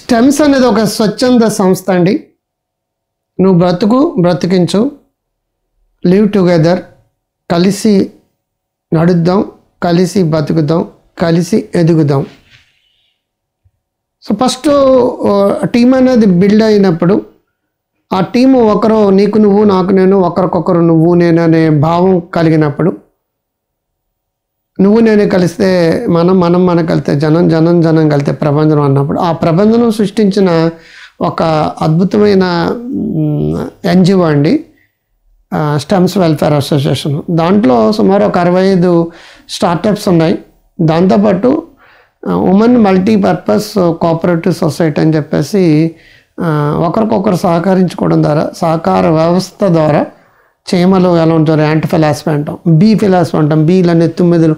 Stems అనేది ఒక స్వచ్ఛంద సంస్థ అండి. నువ్వు బ్రతికించు, లివ్ టుగెదర్, కలిసి నడుద్దాం, కలిసి బతుకుదాం, కలిసి ఎదుగుదాం. సో ఫస్ట్ టీం అనేది బిల్డ్ అయినప్పుడు ఆ టీము ఒకరు నీకు నువ్వు, నాకు నేను, ఒకరికొకరు నువ్వు నేను అనే భావం కలిగినప్పుడు, నువ్వు నేనే కలిస్తే మనం కలిస్తే జనం కలిస్తే ప్రపంచం అన్నప్పుడు ఆ ప్రపంచం సృష్టించిన ఒక అద్భుతమైన ఎన్జిఓ అండి స్టెమ్స్ వెల్ఫేర్ అసోసియేషన్. దాంట్లో సుమారు ఒక 65 స్టార్టప్స్ ఉన్నాయి. దాంతోపాటు ఉమెన్ మల్టీపర్పస్ కోఆపరేటివ్ సొసైటీ అని చెప్పేసి ఒకరికొకరు సహకరించుకోవడం ద్వారా, సహకార వ్యవస్థ ద్వారా చీమలు ఎలా ఉంటారు, యాంట్ ఫిలాసఫీ అంటాం, బీ ఫిలాసఫీ అంటాం. బీలనే 9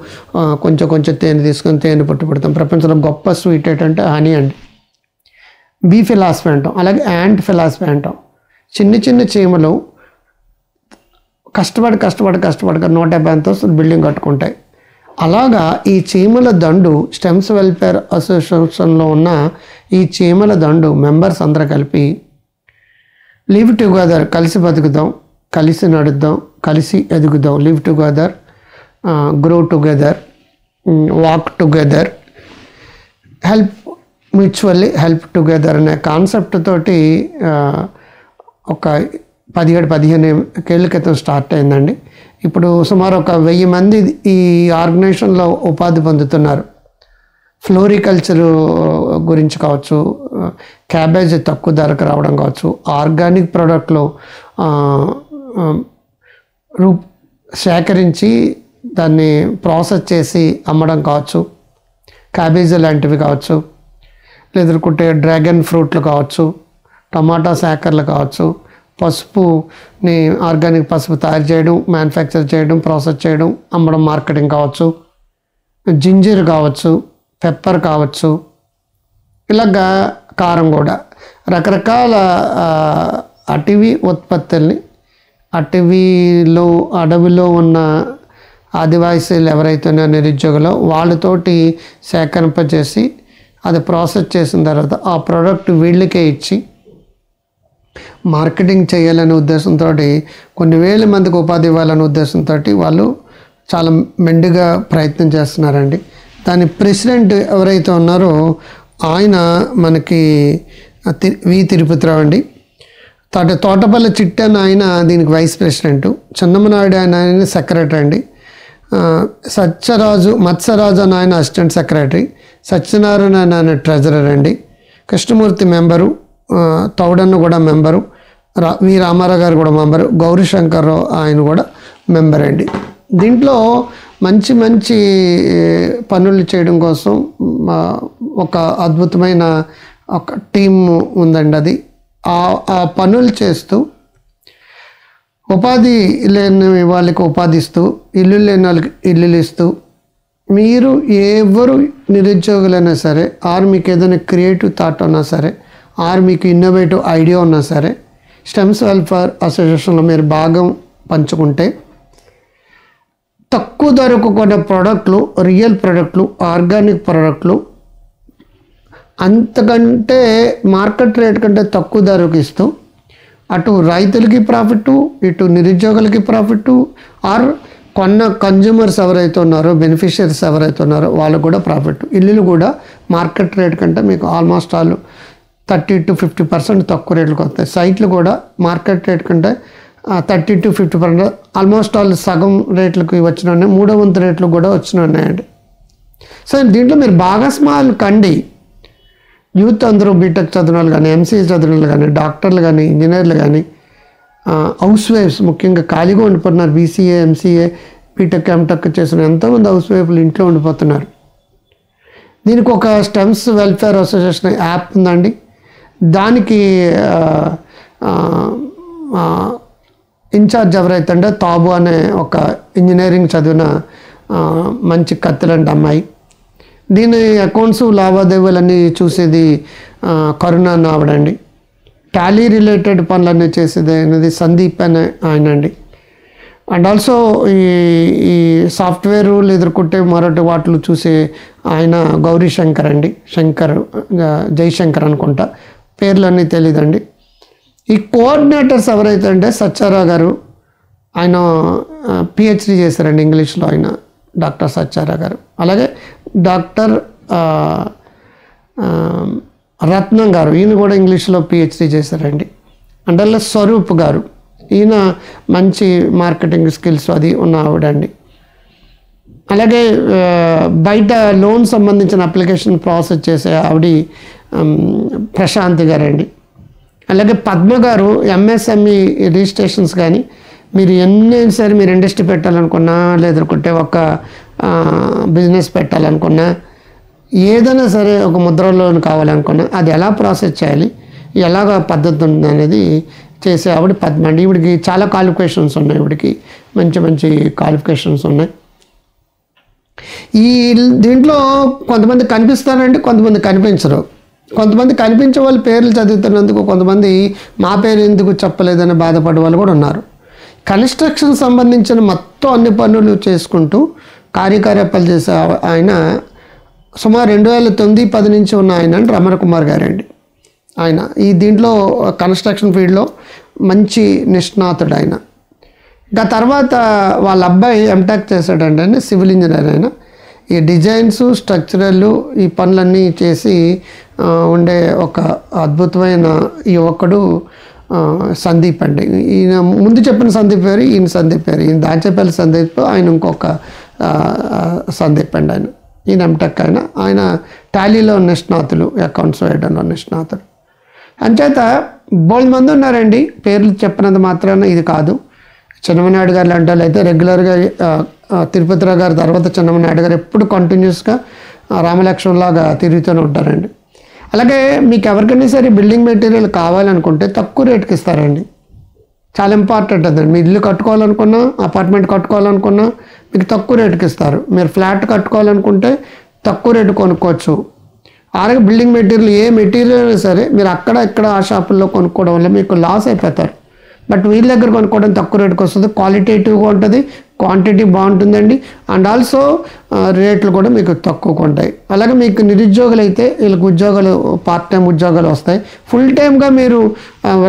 కొంచెం తేనె తీసుకొని తేనె పెడతాం. ప్రపంచంలో గొప్ప స్వీట్ ఏంటంటే హనీ అండి, బీ ఫిలాసఫీ అంటాం. అలాగే యాంట్ ఫిలాసఫీ అంటాం. చిన్న చీమలు కష్టపడి 150 అంతస్తులు బిల్డింగ్ కట్టుకుంటాయి. అలాగా ఈ చీమల దండు స్టెమ్స్ వెల్ఫేర్ అసోసియేషన్లో ఉన్న ఈ చీమల దండు మెంబర్స్ అందరూ కలిపి లివ్ టుగెదర్, కలిసి బతుకుదాం, కలిసి నడుద్దాం, కలిసి ఎదుగుదాం, live together, grow together, walk together, mutually help together అనే కాన్సెప్ట్ తోటి ఒక 17-15 ఏళ్ళ క్రితం స్టార్ట్ అయిందండి. ఇప్పుడు సుమారు ఒక 1000 మంది ఈ ఆర్గనైజేషన్లో ఉపాధి పొందుతున్నారు. ఫ్లోరికల్చర్ గురించి కావచ్చు, క్యాబేజ్ తక్కువ ధరకు రావడం కావచ్చు, ఆర్గానిక్ ప్రోడక్ట్లో సేకరించి దాన్ని ప్రాసెస్ చేసి అమ్మడం కావచ్చు, క్యాబేజీ లాంటివి కావచ్చు, లేదంటే డ్రాగన్ ఫ్రూట్లు కావచ్చు, టమాటా సేకరలు కావచ్చు, పసుపుని ఆర్గానిక్ పసుపు తయారు చేయడం, మ్యానుఫ్యాక్చర్ చేయడం, ప్రాసెస్ చేయడం, అమ్మడం, మార్కెటింగ్ కావచ్చు, జింజర్ కావచ్చు, పెప్పర్ కావచ్చు, ఇలాగా కారం కూడా, రకరకాల అటవీ ఉత్పత్తుల్ని అడవిలో ఉన్న ఆదివాసీలు ఎవరైతే నిరుద్యోగులో వాళ్ళతోటి సేకరింపజేసి అది ప్రాసెస్ చేసిన తర్వాత ఆ ప్రోడక్ట్ వీళ్ళకే ఇచ్చి మార్కెటింగ్ చేయాలనే ఉద్దేశంతో, కొన్ని వేల మందికి ఉపాధి ఇవ్వాలనే ఉద్దేశంతో వాళ్ళు చాలా మెండుగా ప్రయత్నం చేస్తున్నారండి. దాని ప్రెసిడెంట్ ఎవరైతే ఉన్నారో ఆయన మనకి వి తిరుపతిరావు అండి. తోటపల్లి చిట్టి అని ఆయన దీనికి వైస్ ప్రెసిడెంట్, చెన్నమనాయుడు ఆయన సెక్రటరీ అండి, మత్స్యరాజు అని ఆయన అసిస్టెంట్ సెక్రటరీ, సత్యనారాయణ ఆయన ట్రెజరర్ అండి, కృష్ణమూర్తి మెంబరు, తౌడన్న కూడా మెంబరు, వి రామారావు గారు కూడా మెంబరు, గౌరీశంకర్రావు ఆయన కూడా మెంబర్ అండి. దీంట్లో మంచి పనులు చేయడం కోసం ఒక అద్భుతమైన ఒక టీం ఉందండి. అది ఆ పనులు చేస్తూ ఉపాధి లేని వాళ్ళకి ఉపాధి ఇస్తూ, ఇల్లు లేని వాళ్ళకి ఇల్లులు ఇస్తూ, మీరు ఎవరు నిరుద్యోగులైనా సరే, ఆర్ మీకు ఏదైనా క్రియేటివ్ థాట్ ఉన్నా సరే, ఆర్ మీకు ఇన్నోవేటివ్ ఐడియా ఉన్నా సరే, స్టెమ్స్ వెల్ఫేర్ అసోసియేషన్లో మీరు భాగం పంచుకుంటే తక్కువ ధరకు కొన్న ప్రోడక్ట్లు, రియల్ ప్రోడక్ట్లు, ఆర్గానిక్ ప్రోడక్ట్లు అంతకంటే మార్కెట్ రేట్ కంటే తక్కువ ధరకు ఇస్తూ అటు రైతులకి ప్రాఫిట్, ఇటు నిరుద్యోగులకి ప్రాఫిట్, ఆర్ కొన్న కన్జ్యూమర్స్ ఎవరైతే ఉన్నారో, బెనిఫిషియరీస్ ఎవరైతే ఉన్నారో వాళ్ళకు కూడా ప్రాఫిట్. ఇల్లులు కూడా మార్కెట్ రేట్ కంటే మీకు ఆల్మోస్ట్ ఆల్ 30 to 50% తక్కువ రేట్లకు వస్తాయి. సైట్లు కూడా మార్కెట్ రేట్ కంటే 30 to 50% ఆల్మోస్ట్ ఆల్ సగం రేట్లకు వచ్చినాయి, 3వ వంతు రేట్లు కూడా వచ్చినాయండి. సో దీంట్లో మీరు భాగస్వాములు కండి. యూత్ అందరూ బీటెక్ చదివిన వాళ్ళు కానీ, ఎంసీఏ చదివిన వాళ్ళు కానీ, డాక్టర్లు కానీ, ఇంజనీర్లు కానీ, హౌస్ వైఫ్స్ ముఖ్యంగా ఖాళీగా ఉండిపోతున్నారు. బీసీఏ, ఎంసీఏ, బీటెక్, ఎంటెక్ చేసిన ఎంతోమంది హౌస్ వైఫ్లు ఇంట్లో ఉండిపోతున్నారు. దీనికి ఒక స్టెమ్స్ వెల్ఫేర్ అసోసియేషన్ యాప్ ఉందండి. దానికి ఇన్ఛార్జ్ ఎవరైతే అంటే తాబు అనే ఒక ఇంజనీరింగ్ చదివిన మంచి కత్తిలాంటి అమ్మాయి. దీని అకౌంట్స్ లావాదేవీలన్నీ చూసేది కరుణ అని ఆవిడండి. టాలీ రిలేటెడ్ పనులన్నీ చేసేది అనేది సందీప్ అనే ఆయన అండి. అండ్ ఆల్సో ఈ సాఫ్ట్వేర్ ఎదుర్కొంటే మరొకటి వాటిలో చూసే ఆయన గౌరీ శంకర్ అండి, జైశంకర్ అనుకుంటా, పేర్లన్నీ తెలీదండి. ఈ కోఆర్డినేటర్స్ ఎవరైతే అంటే సత్యారావు గారు, ఆయన పిహెచ్డి చేశారండి ఇంగ్లీష్లో, ఆయన డాక్టర్ సత్యారావు గారు. అలాగే డాక్టర్ రత్నం గారు, ఈయన కూడా ఇంగ్లీష్లో పిహెచ్డి చేశారండి. అంటే స్వరూప్ గారు, ఈయన మంచి మార్కెటింగ్ స్కిల్స్ అది ఉన్న ఆవిడండి. అలాగే బయట లోన్ సంబంధించిన అప్లికేషన్ ప్రాసెస్ చేసే ఆవిడ ప్రశాంతి గారండి. అలాగే పద్మ గారు ఎంఎస్ఎంఈ రిజిస్ట్రేషన్స్ కానీ మీరు సరే మీరు ఇండస్ట్రీ పెట్టాలనుకున్నా లేదంటే ఒక బిజినెస్ పెట్టాలనుకున్నా ఏదైనా సరే ఒక ముద్ర లోన్ కావాలనుకున్నా అది ఎలా ప్రాసెస్ చేయాలి, ఎలాగ పద్ధతి ఉంది అనేది చేసే ఆవిడ పద్మ అండి. ఈవిడికి చాలా క్వాలిఫికేషన్స్ ఉన్నాయి, ఈవిడికి మంచి మంచి క్వాలిఫికేషన్స్ ఉన్నాయి. ఈ దీంట్లో కొంతమంది కనిపిస్తారండి, కొంతమంది కనిపించరు. కొంతమంది కనిపించే వాళ్ళ పేర్లు చదువుతున్నందుకు కొంతమంది మా పేరు ఎందుకు చెప్పలేదని బాధపడే వాళ్ళు కూడా ఉన్నారు. కన్స్ట్రక్షన్ సంబంధించిన మొత్తం అన్ని పనులు చేసుకుంటూ కార్యకలాపాలు చేసే ఆయన సుమారు 2009-10 నుంచి ఉన్న ఆయన రమణ కుమార్ గారండి. ఆయన ఈ దీంట్లో కన్స్ట్రక్షన్ ఫీల్డ్లో మంచి నిష్ణాతుడు ఆయన. ఇంకా తర్వాత వాళ్ళ అబ్బాయి ఎంటెక్ చేశాడండి, సివిల్ ఇంజనీర్. ఆయన ఈ డిజైన్స్ స్ట్రక్చరల్ ఈ పనులన్నీ చేసి ఉండే ఒక అద్భుతమైన యువకుడు సందీప్ అండి. ఈయన ముందు చెప్పిన సందీప్ పేరు, ఈయన సందీప్ పేరు, ఈయన దాచేపల్లి సందీప్, ఆయన ఇంకొక సందీప్ అండి. ఈయన ఎంటెక్. ఆయన టాలీలో నిష్ణాతులు, అకౌంట్స్ వేయడంలో నిష్ణాతులు. అంచేత బోల్డ్ మంది ఉన్నారండి, పేర్లు చెప్పినంత మాత్రాన ఇది కాదు. చెన్నమనాయుడు గారు లాంటి వాళ్ళు అయితే రెగ్యులర్గా తిరుపతిరావు గారి తర్వాత చెన్నమనాయుడు గారు ఎప్పుడు కంటిన్యూస్గా రామలక్ష్మణ్లాగా తిరుగుతూనే ఉంటారండి. అలాగే మీకు ఎవరికైనా సరే బిల్డింగ్ మెటీరియల్ కావాలనుకుంటే తక్కువ రేటుకి ఇస్తారండి. చాలా ఇంపార్టెంట్ అదండి. మీరు ఇల్లు కట్టుకోవాలనుకున్నా, అపార్ట్మెంట్ కట్టుకోవాలనుకున్నా మీకు తక్కువ రేటుకి ఇస్తారు. మీరు ఫ్లాట్ కట్టుకోవాలనుకుంటే తక్కువ రేటు కొనుక్కోవచ్చు. అలాగే బిల్డింగ్ మెటీరియల్ ఏ మెటీరియల్ అయినా సరే మీరు అక్కడ ఇక్కడ ఆ షాపుల్లో కొనుక్కోవడం వల్ల మీకు లాస్ అయిపోతారు. బట్ వీళ్ళ దగ్గర కొనుక్కోవడం తక్కువ రేటుకి వస్తుంది, క్వాలిటేటివ్గా ఉంటుంది, క్వాంటిటీ బాగుంటుందండి. అండ్ ఆల్సో రేట్లు కూడా మీకు తక్కువగా ఉంటాయి. అలాగే మీకు నిరుద్యోగులు అయితే వీళ్ళకి ఉద్యోగాలు, పార్ట్ టైం ఉద్యోగాలు వస్తాయి. ఫుల్ టైమ్గా మీరు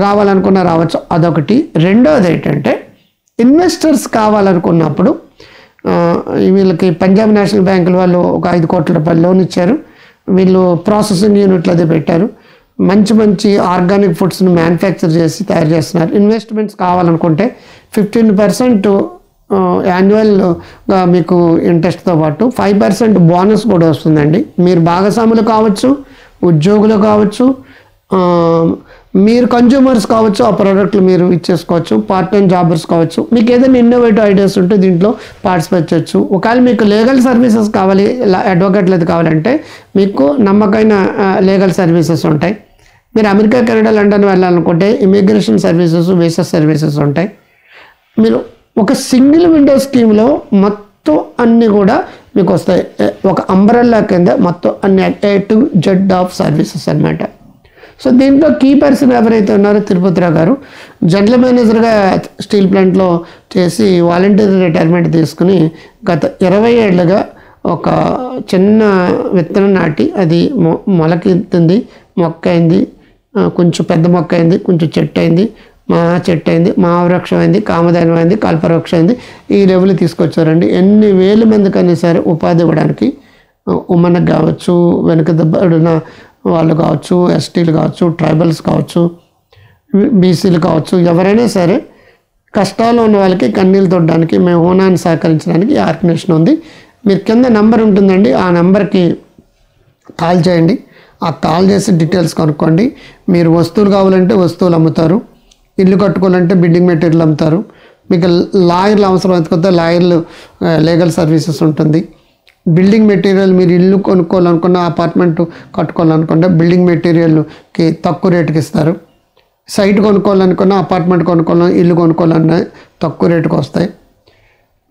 రావాలనుకున్నా రావచ్చు, అదొకటి. రెండోది ఏంటంటే ఇన్వెస్టర్స్ కావాలనుకున్నప్పుడు వీళ్ళకి పంజాబ్ నేషనల్ బ్యాంకుల వాళ్ళు ఒక 5 కోట్ల రూపాయలు లోన్ ఇచ్చారు. వీళ్ళు ప్రాసెసింగ్ యూనిట్లు అది పెట్టారు. మంచి మంచి ఆర్గానిక్ ఫుడ్స్ని మ్యానుఫ్యాక్చర్ చేసి తయారు చేస్తున్నారు. ఇన్వెస్ట్మెంట్స్ కావాలనుకుంటే 15% యాన్యువల్గా మీకు ఇంట్రెస్ట్తో పాటు 5% బోనస్ కూడా వస్తుందండి. మీరు భాగస్వాములు కావచ్చు, ఉద్యోగులు కావచ్చు, మీరు కన్జ్యూమర్స్ కావచ్చు, ఆ ప్రోడక్ట్లు మీరు ఇచ్చేసుకోవచ్చు, పార్ట్ టైం జాబర్స్ కావచ్చు. మీకు ఏదైనా ఇన్నోవేటివ్ ఐడియాస్ ఉంటే దీంట్లో పార్టిసిపేట్ చేయొచ్చు. ఒకవేళ మీకు లీగల్ సర్వీసెస్ కావాలి, అడ్వకేట్లు అది కావాలంటే మీకు నమ్మకమైన లీగల్ సర్వీసెస్ ఉంటాయి. మీరు అమెరికా, కెనడా, లండన్ వెళ్ళాలనుకుంటే ఇమిగ్రేషన్ సర్వీసెస్, వీసా సర్వీసెస్ ఉంటాయి. మీరు ఒక సింగిల్ విండో స్కీమ్లో మొత్తం అన్నీ కూడా మీకు వస్తాయి. ఒక అంబ్రెల్లా కింద మొత్తం అన్ని A to Z of services అన్నమాట. సో దీంట్లో కీ పర్సన్ ఎవరైతే ఉన్నారో తిరుపతిరావు గారు జనరల్ మేనేజర్గా స్టీల్ ప్లాంట్లో చేసి వాలంటీర్ రిటైర్మెంట్ తీసుకుని గత 20 ఏళ్ళుగా ఒక చిన్న విత్తనం నాటి అది మొలకెత్తింది, మొక్క అయింది, కొంచెం పెద్ద మొక్క అయింది, కొంచెం చెట్టు అయింది, మా చెట్టు అయింది, మహావృక్షం అయింది, కామధేనం అయింది, కల్పవృక్షం అయింది. ఈ లెవెల్ తీసుకొచ్చారండి. ఎన్ని వేల మందికైనా సరే ఉపాధి ఇవ్వడానికి, ఉమెన్కి కావచ్చు, వెనుకబడిన వాళ్ళు కావచ్చు, ఎస్టీలు కావచ్చు, ట్రైబల్స్ కావచ్చు, బీసీలు కావచ్చు, ఎవరైనా సరే కష్టాల్లో ఉన్న వాళ్ళకి కన్నీళ్ళు తొడడానికి మేము హోనాన్ని సహకరించడానికి ఈ ఆర్గనైజేషన్ ఉంది. మీరు కింద నెంబర్ ఉంటుందండి, ఆ నెంబర్కి కాల్ చేయండి. ఆ కాల్ చేసి డీటెయిల్స్ కనుక్కోండి. మీరు వస్తువులు కావాలంటే వస్తువులు అమ్ముతారు, ఇల్లు కట్టుకోవాలంటే బిల్డింగ్ మెటీరియల్ అమ్ముతారు. మీకు లాయర్లు అవసరం అయితే లాయర్లు లీగల్ సర్వీసెస్ ఉంటుంది. బిల్డింగ్ మెటీరియల్ మీరు ఇల్లు కొనుక్కోవాలనుకున్న, అపార్ట్మెంట్ కట్టుకోవాలనుకుంటే బిల్డింగ్ మెటీరియల్కి తక్కువ రేటుకి ఇస్తారు. సైట్ కొనుక్కోవాలనుకున్న, అపార్ట్మెంట్ కొనుక్కోవాలన్నా, ఇల్లు కొనుక్కోవాలన్నా తక్కువ రేటుకి వస్తాయి.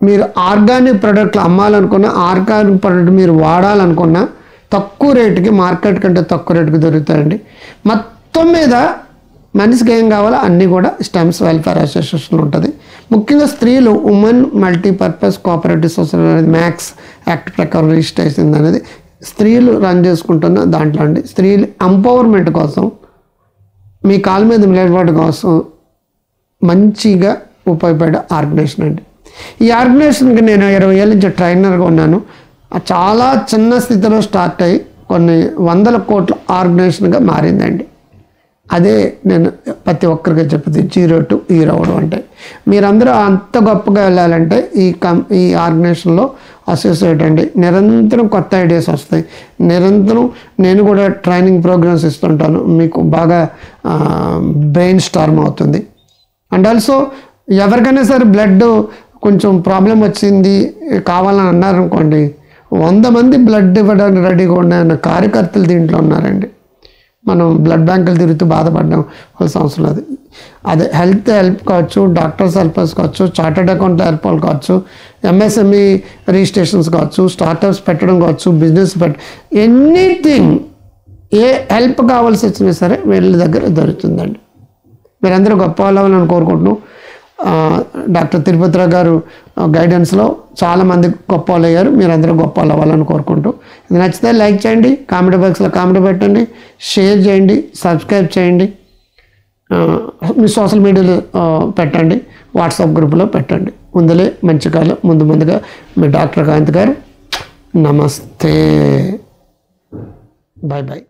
మీరు ఆర్గానిక్ ప్రొడక్ట్లు అమ్మాలనుకున్న, ఆర్గానిక్ ప్రొడక్ట్ మీరు వాడాలనుకున్న తక్కువ రేటుకి, మార్కెట్ కంటే తక్కువ రేటుకి దొరుకుతాయండి. మొత్తం మీద మనిషికి ఏం కావాలో అన్నీ కూడా స్టెమ్స్ వెల్ఫేర్ అసోసియేషన్ ఉంటుంది. ముఖ్యంగా స్త్రీలు ఉమెన్ మల్టీపర్పస్ కోఆపరేటివ్ సొసైటీ అనేది మ్యాక్స్ యాక్ట్ ప్రకారం రిజిస్టర్ అయింది అనేది స్త్రీలు రన్ చేసుకుంటున్న దాంట్లో అండి. స్త్రీలు ఎంపవర్మెంట్ కోసం, మీ కాళ్ళ మీద నిలబడడం కోసం మంచిగా ఉపయోగపడే ఆర్గనైజేషన్ అండి. ఈ ఆర్గనైజేషన్కి నేను 20 ఏళ్ళ నుంచి ట్రైనర్గా ఉన్నాను. చాలా చిన్న స్థితిలో స్టార్ట్ అయ్యి కొన్ని 100 కోట్ల ఆర్గనైజేషన్గా మారిందండి. అదే నేను ప్రతి ఒక్కరికి చెప్తుంది 0 to హీరో అవడం అంటే. మీరందరూ అంత గొప్పగా వెళ్ళాలంటే ఈ ఆర్గనైజేషన్లో అసోసియేట్ అండి. నిరంతరం కొత్త ఐడియాస్ వస్తాయి. నిరంతరం నేను కూడా ట్రైనింగ్ ప్రోగ్రామ్స్ ఇస్తుంటాను. మీకు బాగా బ్రెయిన్ స్టార్మ్ అవుతుంది. అండ్ ఆల్సో ఎవరికైనా సరే బ్లడ్ కొంచెం ప్రాబ్లం వచ్చింది కావాలని అన్నారనుకోండి, 100 మంది బ్లడ్ ఇవ్వడానికి రెడీగా ఉన్న కార్యకర్తలు దీంట్లో ఉన్నారండి. మనం బ్లడ్ బ్యాంకులు తిరుగుతూ బాధపడడం అవసరం లేదు. అదే హెల్ప్ కావచ్చు, డాక్టర్స్ హెల్పర్స్ కావచ్చు, చార్టర్డ్ అకౌంట్ హెల్ప్ కావచ్చు, ఎంఎస్ఎంఈ రిజిస్ట్రేషన్స్ కావచ్చు, స్టార్టప్స్ పెట్టడం కావచ్చు, బిజినెస్ ఎనీథింగ్ ఏ హెల్ప్ కావాల్సి వచ్చినా సరే వీళ్ళ దగ్గర దొరుకుతుందండి. మీరందరూ గొప్ప వాళ్ళని కోరుకుంటున్నాం. డాక్టర్ తిరుపతిరావు గారు గైడెన్స్లో చాలామంది గొప్ప వాళ్ళు అయ్యారు. మీరందరూ గొప్ప వాళ్ళు అవ్వాలని కోరుకుంటూ, ఇది నచ్చితే లైక్ చేయండి, కామెంట్ బాక్స్లో కామెంట్ పెట్టండి, షేర్ చేయండి, సబ్స్క్రైబ్ చేయండి, మీ సోషల్ మీడియాలో పెట్టండి, వాట్సాప్ గ్రూప్లో పెట్టండి. ముందులే మంచి కాలం ముందుగా మీ డాక్టర్ కాంత్ గారు. నమస్తే, బాయ్ బాయ్.